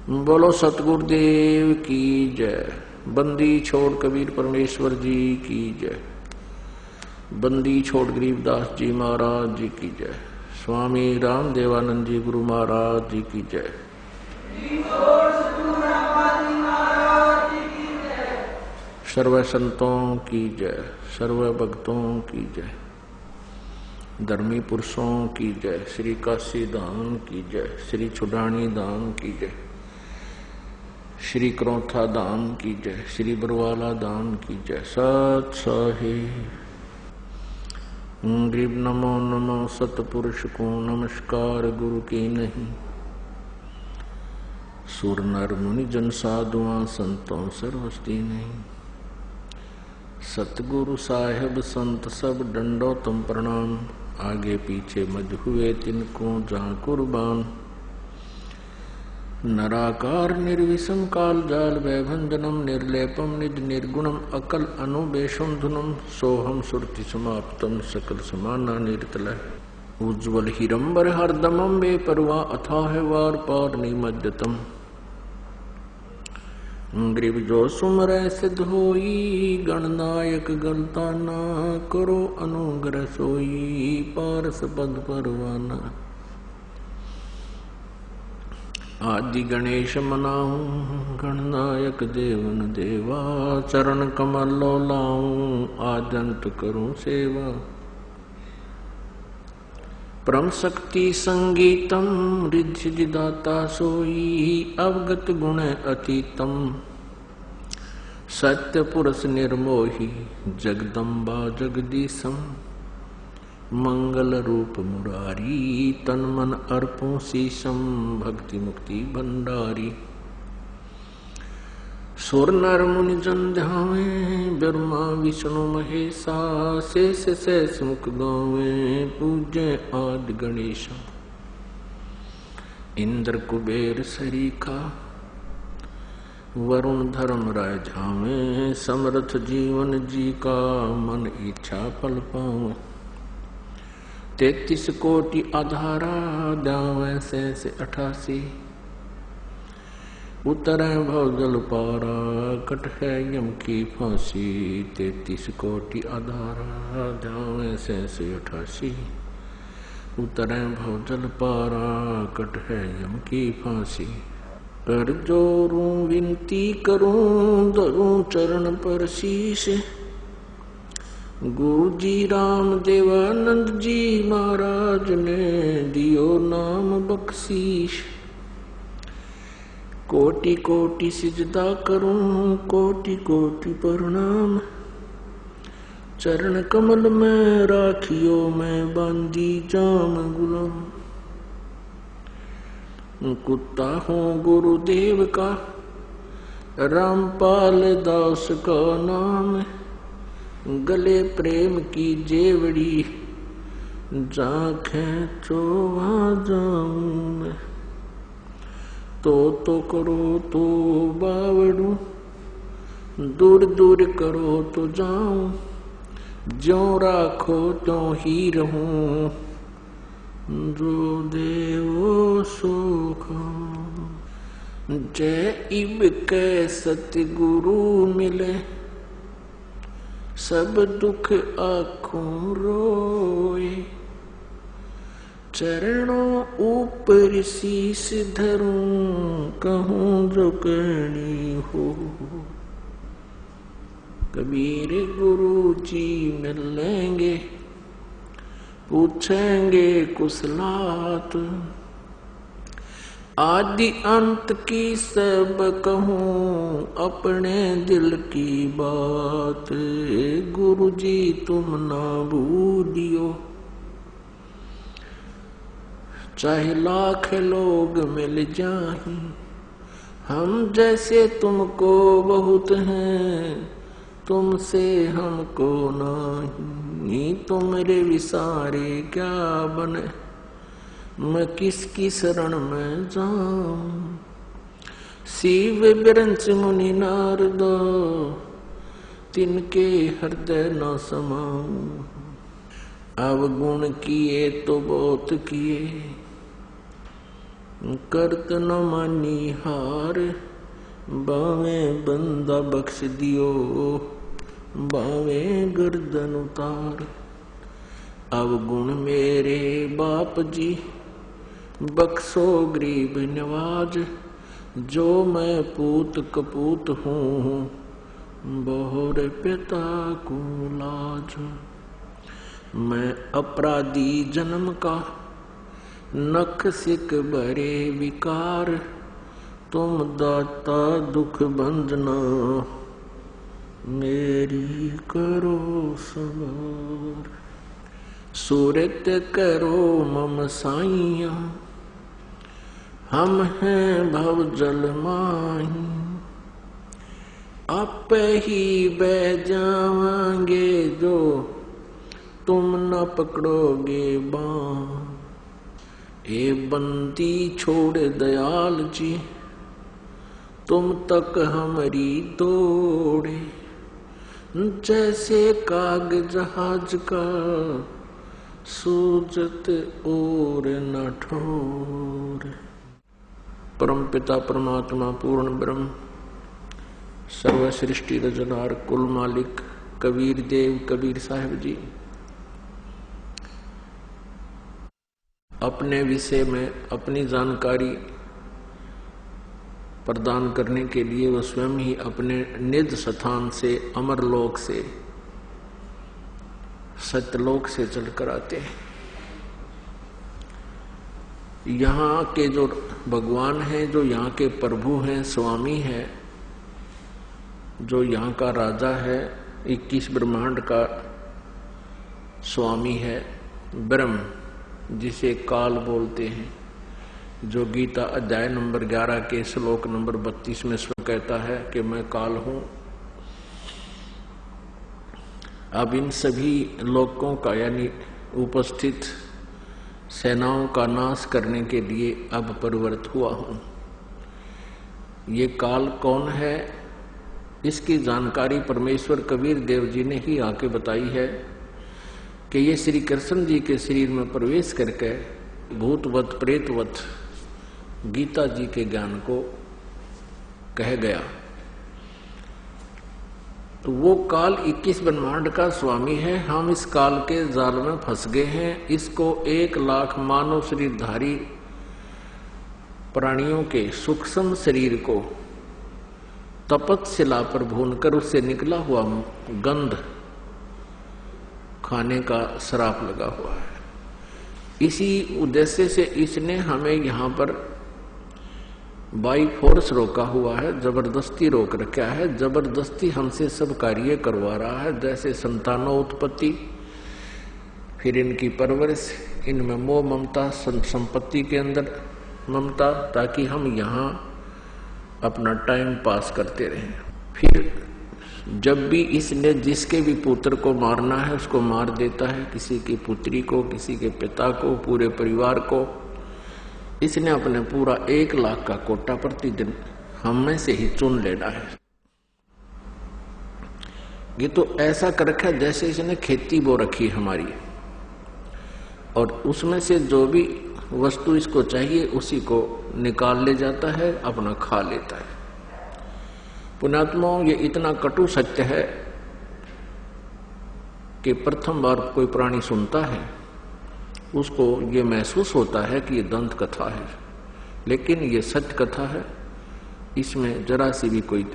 बोलो सतगुरुदेव की जय। बंदी छोड़ कबीर परमेश्वर जी की जय। बंदी छोड़ गरीबदास जी महाराज जी की जय। स्वामी रामदेवानंद जी गुरु महाराज जी की जय। सर्व संतों की जय, सर्व भक्तों की जय, धर्मी पुरुषों की जय, श्री काशी धाम की जय, श्री छुडानी धाम की जय, श्री करौथा धाम की जय, श्री बरवाला धाम की जय। सत साहिब गरीब नमो नमो सतपुरुष को नमस्कार गुरु की नहीं। सुर नर मुनि जन साधुआ संतों सर्वस्ती नहीं। सतगुरु साहेब संत सब डंडो तुम प्रणाम। आगे पीछे मज हुए तिनको जहाँ कुर्बान। नराकार निर्विषम काल जाल वैभंजनम निर्लेपम निज निर्गुणम अकल अनुबेशम धुनम सोहम सुरति समाप्तम सकल समाना निर्तल। उज्ज्वल हिरंबर हरदमम बेपरवा अथाह वार पार निमज्जतम। गरीब जो सुमरै सिद्ध होई गणनायक गणता ना करो अनुग्रह सोई पारस पद परवाना। आदि गणेश मनाऊं गणनायक देवन देवा। चरण कमल लो लाऊं आदंत करूं सेवा। परम शक्ति संगीतम रिद्धि जिदाता सोई अवगत गुण अतीतम। सत्य पुरुष निर्मोही जगदम्बा जगदीशम। मंगल रूप मुरारी तन मन अर्पों शीशम। भक्ति मुक्ति भंडारी सुर नर मुनि जन ध्यावे। ब्रह्मा विष्णु महेशा शेष शेष मुख गावे। पूज्य आदि गणेश इंद्र कुबेर सरीखा। वरुण धर्म राय झावे। समर्थ जीवन जी का मन इच्छा फल पावे। 33 कोटि आधारा दावे शेष 88। उतरे भव जल पारा कट है यम की फांसी। 33 कोटि आधारा दावे शेष 88। उतरे भव जल पारा कट है यम की फांसी। कर जोरूं विनती करूं धरूं चरण पर शीश। गुरु जी राम देवानंद जी महाराज ने दियो नाम बख्शीश। कोटि कोटि सिजदा करूं कोटि कोटि प्रणाम। चरण कमल में राखियो मैं बांधी जाम गुलाम। कुत्ता हूँ गुरुदेव का रामपाल दास का नाम। गले प्रेम की जेवड़ी जाखें चोवा जाऊं मैं। तो करो तो बावड़ू दूर दूर करो तो जाऊं। ज्यों राखो त्यों ही रहूं जो देवो सुखो। जय इब के सतगुरु मिले सब दुख आँखों रोए। चरणों ऊपर शीश धरूं कहूँ जो करनी हो। कबीर गुरु जी मिलेंगे पूछेंगे कुशलात। आदि अंत की सब कहूँ अपने दिल की बात। गुरु जी तुम ना भूलियो चाहे लाख लोग मिल जाएं। हम जैसे तुमको बहुत हैं तुमसे हमको नहीं। तुमरे विसारे क्या बने मैं किसकी शरण में जाऊं। शिव बिरंच मुनि नारद तिनके हृदय न समाऊं। अवगुण किए तो बहुत किए करत न मानी हार, बावे बंदा बख्श दियो, बावे गर्दन उतार। अवगुण मेरे बाप जी, बख्शो गरीब नवाज, जो मैं पूत कपूत हूँ, बहुर पिता को लाज। मैं अपराधी जन्म का, नख सिक भरे विकार, तुम दाता दुख बंधना, मेरी करो सवार। सूरत करो मम साइया, हम हैं भव जल माही, आप ही बह जावांगे जो तुम न पकड़ोगे बाँ। ए बंदी छोड़ दयाल जी, तुम तक हमारी दौड़े, जैसे काग जहाज का सूजत और न ठोर। परम पिता परमात्मा पूर्ण ब्रह्म सर्व सृष्टि रचनार कुल मालिक कबीर देव कबीर साहिब जी अपने विषय में अपनी जानकारी प्रदान करने के लिए वह स्वयं ही अपने निज स्थान से अमरलोक से सत्यलोक से चलकर आते हैं। यहाँ के जो भगवान हैं, जो यहाँ के प्रभु हैं, स्वामी हैं, जो यहाँ का राजा है, 21 ब्रह्मांड का स्वामी है, ब्रह्म जिसे काल बोलते हैं, जो गीता अध्याय नंबर 11 के श्लोक नंबर 32 में स्वयं कहता है कि मैं काल हूं। अब इन सभी लोकों का यानी उपस्थित सेनाओं का नाश करने के लिए अब परिवर्तित हुआ हूं। ये काल कौन है, इसकी जानकारी परमेश्वर कबीर देव जी ने ही आके बताई है कि ये श्री कृष्ण जी के शरीर में प्रवेश करके भूतवत प्रेतवत गीता जी के ज्ञान को कह गया। तो वो काल 21 ब्रह्मांड का स्वामी है। हम इस काल के जाल में फंस गए हैं। इसको 1 लाख मानव शरीरधारी प्राणियों के सूक्ष्म शरीर को तपतशिला पर भूनकर उससे निकला हुआ गंध खाने का श्राप लगा हुआ है। इसी उद्देश्य से इसने हमें यहाँ पर बाई फोर्स रोका हुआ है, जबरदस्ती रोक रखा है, जबरदस्ती हमसे सब कार्य करवा रहा है। जैसे संतानोत्पत्ति, फिर इनकी परवरिश, इनमें मोह ममता, संपत्ति के अंदर ममता, ताकि हम यहाँ अपना टाइम पास करते रहें। फिर जब भी इसने जिसके भी पुत्र को मारना है उसको मार देता है, किसी की पुत्री को, किसी के पिता को, पूरे परिवार को। इसने अपने पूरा 1 लाख का कोटा प्रतिदिन हम में से ही चुन लेना है। ये तो ऐसा कर रखा है जैसे इसने खेती बो रखी हमारी, और उसमें से जो भी वस्तु इसको चाहिए उसी को निकाल ले जाता है, अपना खा लेता है। पुण्यात्माओं, ये इतना कटु सत्य है कि प्रथम बार कोई प्राणी सुनता है उसको ये महसूस होता है कि ये दंत कथा है, लेकिन ये सत्य कथा है। इसमें जरा सी भी कोई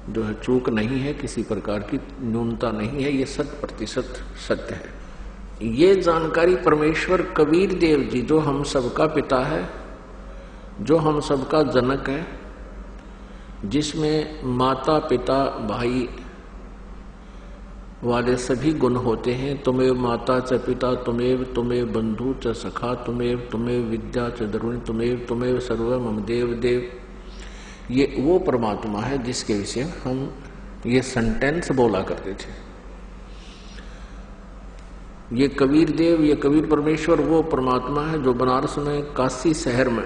जो है चूक नहीं है, किसी प्रकार की न्यूनता नहीं है, ये 100% सत्य है। ये जानकारी परमेश्वर कबीर देव जी, जो हम सबका पिता है, जो हम सबका जनक है, जिसमें माता पिता भाई वाले सभी गुण होते हैं। तुम्हें माता च पिता, तुम्हें बंधु च सखा, तुम्हें विद्या च द्रोणी, तुम्हें सर्व मम देव देव। ये वो परमात्मा है जिसके विषय हम ये सेंटेंस बोला करते थे। ये कबीर देव, ये कबीर परमेश्वर वो परमात्मा है जो बनारस में काशी शहर में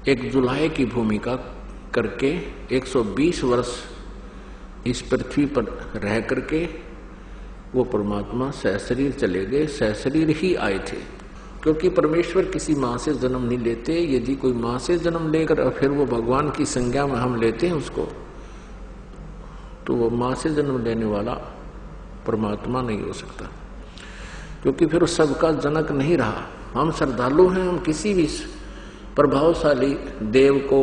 एक जुलाहे की भूमिका करके 120 वर्ष इस पृथ्वी पर रह करके वो परमात्मा सहशरीर चले गए, सहशरीर ही आए थे। क्योंकि परमेश्वर किसी माँ से जन्म नहीं लेते। यदि कोई माँ से जन्म लेकर और फिर वो भगवान की संज्ञा में हम लेते हैं उसको, तो वो माँ से जन्म लेने वाला परमात्मा नहीं हो सकता, क्योंकि फिर सबका जनक नहीं रहा। हम श्रद्धालु हैं, हम किसी भी प्रभावशाली देव को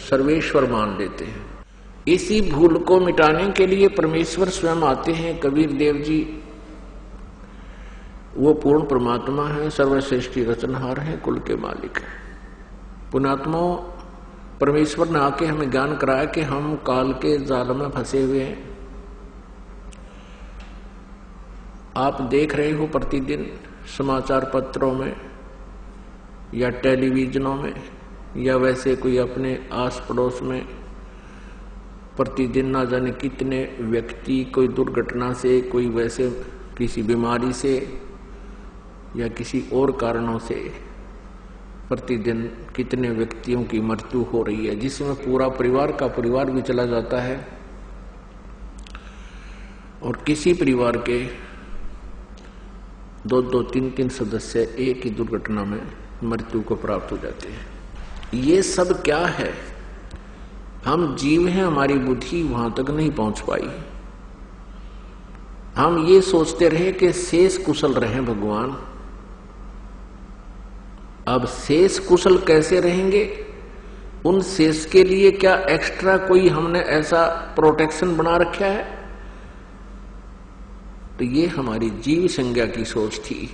सर्वेश्वर मान लेते हैं। इसी भूल को मिटाने के लिए परमेश्वर स्वयं आते हैं। कबीर देव जी वो पूर्ण परमात्मा है, सर्वश्रेष्ठ रचनहार है, कुल के मालिक है। पुण्यात्माओं, परमेश्वर ने आके हमें ज्ञान कराया कि हम काल के जाल में फंसे हुए हैं। आप देख रहे हो प्रतिदिन समाचार पत्रों में या टेलीविजनों में या वैसे कोई अपने आस पड़ोस में प्रतिदिन ना जाने कितने व्यक्ति कोई दुर्घटना से, कोई वैसे किसी बीमारी से या किसी और कारणों से प्रतिदिन कितने व्यक्तियों की मृत्यु हो रही है, जिसमें पूरा परिवार का परिवार भी चला जाता है और किसी परिवार के 2-2, 3-3 सदस्य एक ही दुर्घटना में मृत्यु को प्राप्त हो जाते हैं। ये सब क्या है? हम जीव हैं, हमारी बुद्धि वहां तक नहीं पहुंच पाई। हम ये सोचते रहे कि शेष कुशल रहें भगवान। अब शेष कुशल कैसे रहेंगे? उन शेष के लिए क्या एक्स्ट्रा कोई हमने ऐसा प्रोटेक्शन बना रखा है? तो ये हमारी जीव संज्ञा की सोच थी।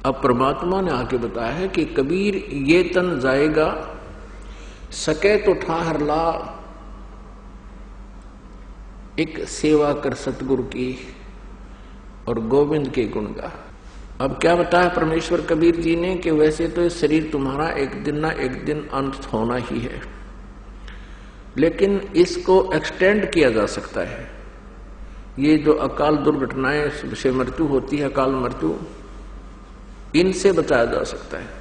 अब परमात्मा ने आके बताया है कि कबीर ये तन जाएगा, सके तो ठाहर ला, एक सेवा कर सतगुरु की और गोविंद के गुण गा। अब क्या बताया परमेश्वर कबीर जी ने कि वैसे तो इस शरीर तुम्हारा एक दिन ना एक दिन अंत होना ही है, लेकिन इसको एक्सटेंड किया जा सकता है। ये जो अकाल दुर्घटनाएं से मृत्यु होती है, अकाल मृत्यु, इनसे बचाया जा सकता है।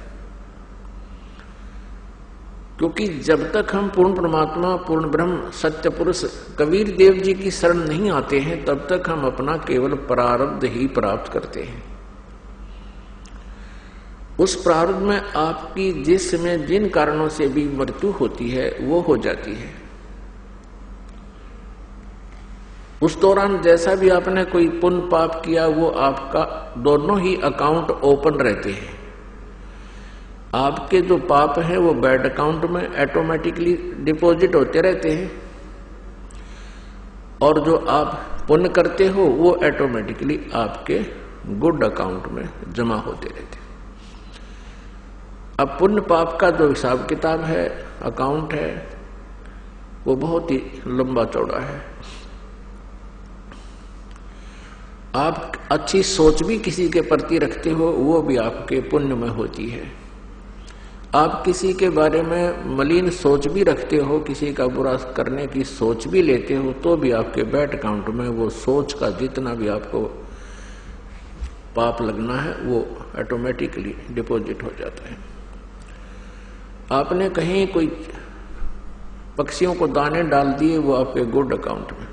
क्योंकि जब तक हम पूर्ण परमात्मा, पूर्ण ब्रह्म, सत्य पुरुष कबीर देव जी की शरण नहीं आते हैं, तब तक हम अपना केवल प्रारब्ध ही प्राप्त करते हैं। उस प्रारब्ध में आपकी जिसमें जिन कारणों से भी मृत्यु होती है वो हो जाती है। उस दौरान जैसा भी आपने कोई पुण्य पाप किया वो आपका दोनों ही अकाउंट ओपन रहते हैं। आपके जो पाप हैं वो बैड अकाउंट में ऑटोमेटिकली डिपॉजिट होते रहते हैं और जो आप पुण्य करते हो वो ऑटोमेटिकली आपके गुड अकाउंट में जमा होते रहते हैं। अब पुण्य पाप का जो हिसाब किताब है, अकाउंट है, वो बहुत ही लंबा चौड़ा है। आप अच्छी सोच भी किसी के प्रति रखते हो वो भी आपके पुण्य में होती है। आप किसी के बारे में मलिन सोच भी रखते हो, किसी का बुरा करने की सोच भी लेते हो, तो भी आपके बैड अकाउंट में वो सोच का जितना भी आपको पाप लगना है वो ऑटोमेटिकली डिपॉजिट हो जाता है। आपने कहीं कोई पक्षियों को दाने डाल दिए, वो आपके गुड अकाउंट में।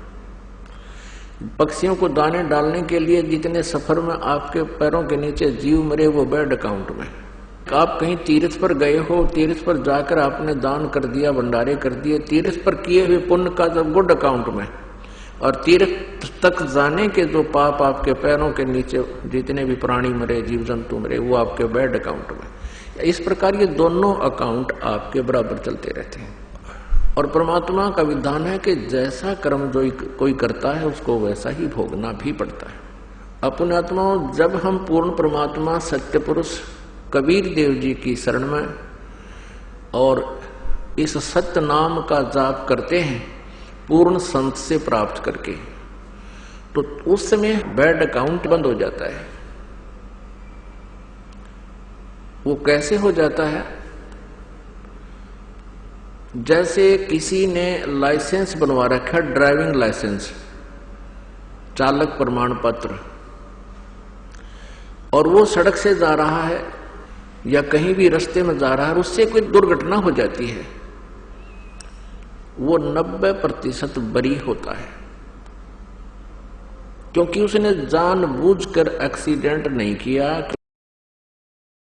पक्षियों को दाने डालने के लिए जितने सफर में आपके पैरों के नीचे जीव मरे वो बैड अकाउंट में। आप कहीं तीर्थ पर गए हो, तीर्थ पर जाकर आपने दान कर दिया, भंडारे कर दिए, तीर्थ पर किए हुए पुण्य का जब गुड अकाउंट में, और तीर्थ तक जाने के जो पाप आपके पैरों के नीचे जितने भी प्राणी मरे, जीव जंतु मरे, वो आपके बैड अकाउंट में। इस प्रकार ये दोनों अकाउंट आपके बराबर चलते रहते हैं। और परमात्मा का विधान है कि जैसा कर्म जो कोई करता है उसको वैसा ही भोगना भी पड़ता है। अपने आत्माओं, जब हम पूर्ण परमात्मा सत्य पुरुष कबीर देव जी की शरण में और इस सत्य नाम का जाप करते हैं पूर्ण संत से प्राप्त करके, तो उस समय बैड अकाउंट बंद हो जाता है। वो कैसे हो जाता है? जैसे किसी ने लाइसेंस बनवा रखा, ड्राइविंग लाइसेंस, चालक प्रमाण पत्र, और वो सड़क से जा रहा है या कहीं भी रास्ते में जा रहा है, उससे कोई दुर्घटना हो जाती है, वो 90% बरी होता है, क्योंकि उसने जानबूझकर एक्सीडेंट नहीं किया।